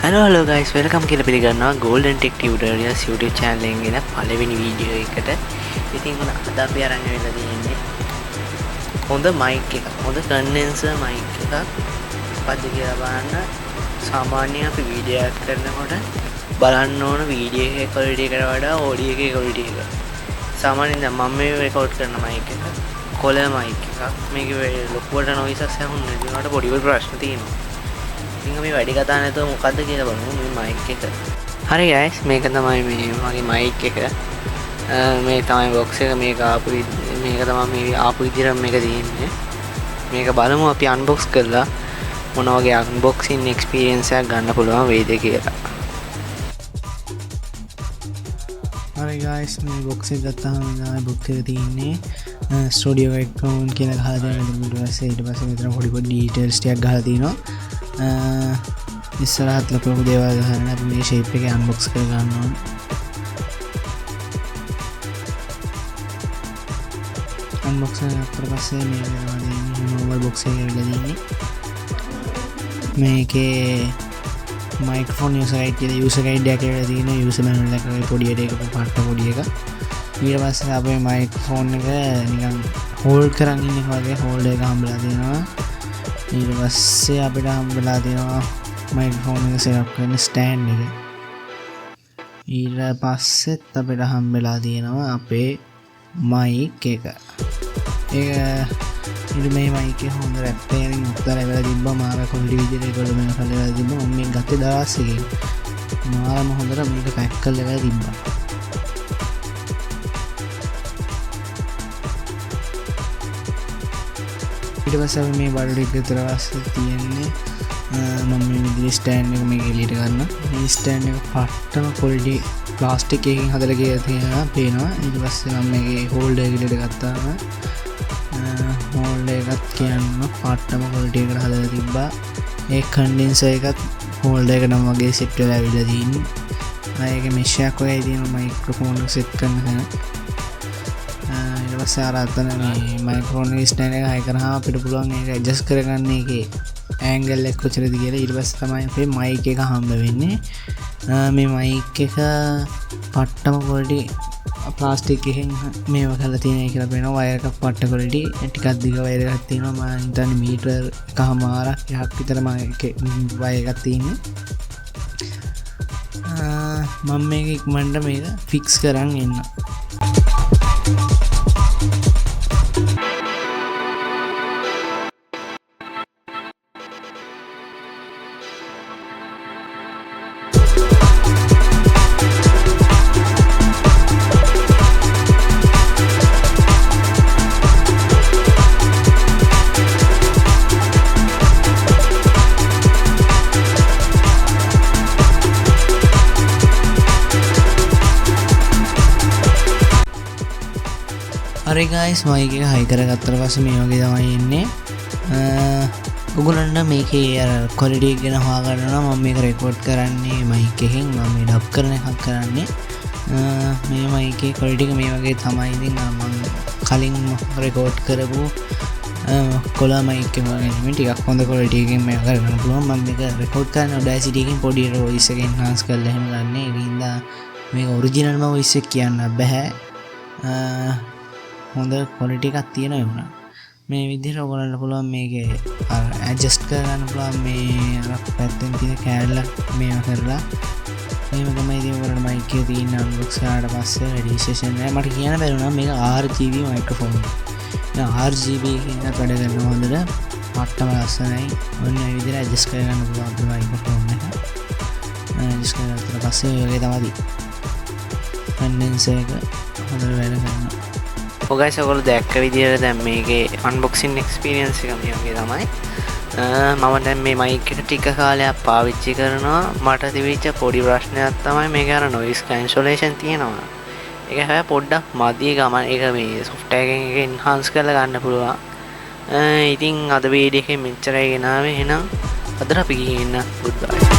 Hello guys, welcome කියලා පිළිගන්නවා Golden Tech Tutorials YouTube channel එකෙන් එන පළවෙනි වීඩියෝ එකට. ඉතින් අද අපි අරන් ඇවිල්ලා තියෙන්නේ හොඳ mic එකක්. හොඳ condenser mic එකක්. මොකද්ද කියලා බලන්න. සාමාන්‍යයෙන් අපි වීඩියෝ එකක් කරනකොට බලන්න ඕන වීඩියෝ එකේ quality එකට වඩා audio එකේ quality එක. සාමාන්‍යයෙන් දැන් මම මේ record කරන mic එක කොළ mic එකක්. මේකේ ලොකුවට noise එකක් ඇහුන්නේ නැති වුණාට පොඩි ප්‍රශ්න තියෙනවා. ඉතින් අපි වැඩි කතා නැතුව මොකද්ද කියලා බලමු මේ mic එක. හරි guys, මේක තමයි මේ මගේ mic එක. මේ තමයි box එක. මේක තමයි මේ ආපු විදිහට මේක තියෙන්නේ. මේක බලමු අපි unbox කරලා මොන වගේ unboxing experience එකක් ගන්න පුළුවන් වේද කියලා. හරි guys, මේ box එක ගත්තාම මේ box එක තියෙන්නේ studio account කියලා ගහලා දෙනවා. ඊට පස්සේ මෙතන පොඩි details ටිකක් ගහලා තිනවා. ඉස්සරහත් ලොකු දේවල් ගන්න අපි මේ shape එක unbox කර ගන්න ඕන. unbox කරලා පස්සේ මේ normal box එක ඇවිල්ලා තියෙන්නේ. මේකේ microphone user guide කියලා user guide එකක් ඇවිල්ලා තියෙනවා. user manual එකක පොඩි එකක පාට පොඩි එක. ඊට පස්සේ අපේ microphone එක නිකන් hold කරන් ඉන්න වගේ hold එක හම්බලා තියෙනවා. ඊට පස්සේ අපිට හම්බලා තියෙනවා මයික්‍රොෆෝන් එක සෙට් කරන ස්ටෑන්ඩ් එක. ඊට පස්සෙත් අපිට හම්බලා තියෙනවා අපේ මයික් එක. ඊට මේ මයික් එක හොඳ රැප් එකකින් උත්තර වෙලා තිබ්බා. මාර කොල්ඩි විදිහට ඒගොල්ලෝ මේක හදලා තිබ්බා. මම මේක ගත්තේ දවස් එකකින්. මාරම හොඳට මේක පැක් කරලා තිබ්බා. ඊට පස්සේ මේ බඩු ටික විතර අවශ්‍ය තියෙන්නේ. මම මේ විදිහේ ස්ටෑන්ඩ් එක මේක එළියට ගන්න. මේ ස්ටෑන්ඩ් එක පට්ටම quality ප්ලාස්ටික් එකකින් හදලා තියෙනවා පේනවා. ඊට පස්සේ මම මේකේ හෝල්ඩර් එකකට ගත්තාම හෝල්ඩර් එකත් කියන්න පට්ටම quality එකට හදලා තිබ්බා. ඒ කන්ඩෙන්සර් එකත් හෝල්ඩර් එකටම වගේ සෙට් වෙලා ඇවිල්ලා තියෙන්නේ. ආයෙක මෙෂ් එකක් වගේ තියෙනවා මයික්‍රොෆෝන් එක සෙට් කරන තැන. ඊට පස්සේ අර අතන මේ මයික්‍රොෆෝන් එක ස්ටෑන්ඩ් එක හයි කරාම අපිට පුළුවන් ඒක ඇඩ්ජස්ට් කරගන්න එකේ ඇන්ගල් එක කොච්චරද කියලා. ඊට පස්සේ තමයි අපේ මයික් එක හම්බ වෙන්නේ. මේ මයික් එක පට්ටම quality ප්ලාස්ටික් එකෙන් මේව කරලා තියෙනවා කියලා පේනවා. වයර් එකක් පට්ට quality ටිකක් දිග වයර් එකක් තියෙනවා. මම හිතන්නේ මීටර් එකමාරක් එකක් විතර මම වයර් එකක් තියෙන්නේ. මම මේක ඉක්මනට මේක ෆික්ස් කරන් එන්න. හරි guys, මයික් එක හයි කරගත්තට පස්සේ මේ වගේ තමයි එන්නේ. ඔයගොල්ලන්ට මේකේ අර quality එක ගැන හොයාගන්න නම් මම මේක රෙකෝඩ් කරන්නේ මයික් එකෙන්. මම මේ ඩබ් කරන එකක් කරන්නේ. මේ මයික් එකේ quality එක මේ වගේ තමයි. ඉතින් මම කලින් රෙකෝඩ් කරපු කොලා මයික් එක වගේ නෙමෙයි. ටිකක් හොඳ quality එකකින් මේක කරගන්න පුළුවන්. මම මේක රෙකෝඩ් කරන Audacity එකෙන් පොඩි voice එක enhance කරලා එහෙම ගන්න. ඒකින්ද මේක ඔරිජිනල්ම voice එක කියන්න බෑ. හොඳ quality එකක් තියෙනවා වුණා. මේ විදිහට ඔයගොල්ලන්ට පුළුවන් මේකේ ඇඩ්ජස්ට් කරගන්න පුළුවන්. මේ අර පැත්තෙන් තියෙන කෑල්ල මේව කරලා මේව තමයි ඉතින් ඔයගොල්ලන්ට මයික් එකේ තියෙන unbox කරාට පස්සේ රෙඩියේෂන් එක මට කියන්න බැරුණා මේක RGB මයික්‍රොෆෝන්. දැන් RGB එකෙන් වැඩ කරනවා හොඳට. මට්ටම ලස්සනයි. ඔන්න ඒ විදිහට ඇඩ්ජස්ට් කරගන්න පුළුවන් අපේ මයික්‍රොෆෝන් එක. ඇඩ්ජස්ට් කරලා පස්සේ ඔය වගේ තමයි කන්ඩෙන්සර් එක හොඳට වැඩ කරනවා. ඔගයිස්, ඔයගොල්ලෝ දැක්ක විදිහට දැන් මේකේ unboxing experience එක මේ වගේ තමයි. මම දැන් මේ mic එක ටික කාලයක් පාවිච්චි කරනවා. මට තිබිච්ච පොඩි ප්‍රශ්නයක් තමයි මේක අර noise cancellation තියෙනවා. ඒක හැබැයි පොඩ්ඩක් මදි ගමන් ඒක මේ software එකෙන් ඒක enhance කරලා ගන්න පුළුවන්. ඉතින් අද වීඩියෝ එකේ මෙච්චරයි ගෙනාවේ. එහෙනම් අදට අපි ගිහින් goodbye.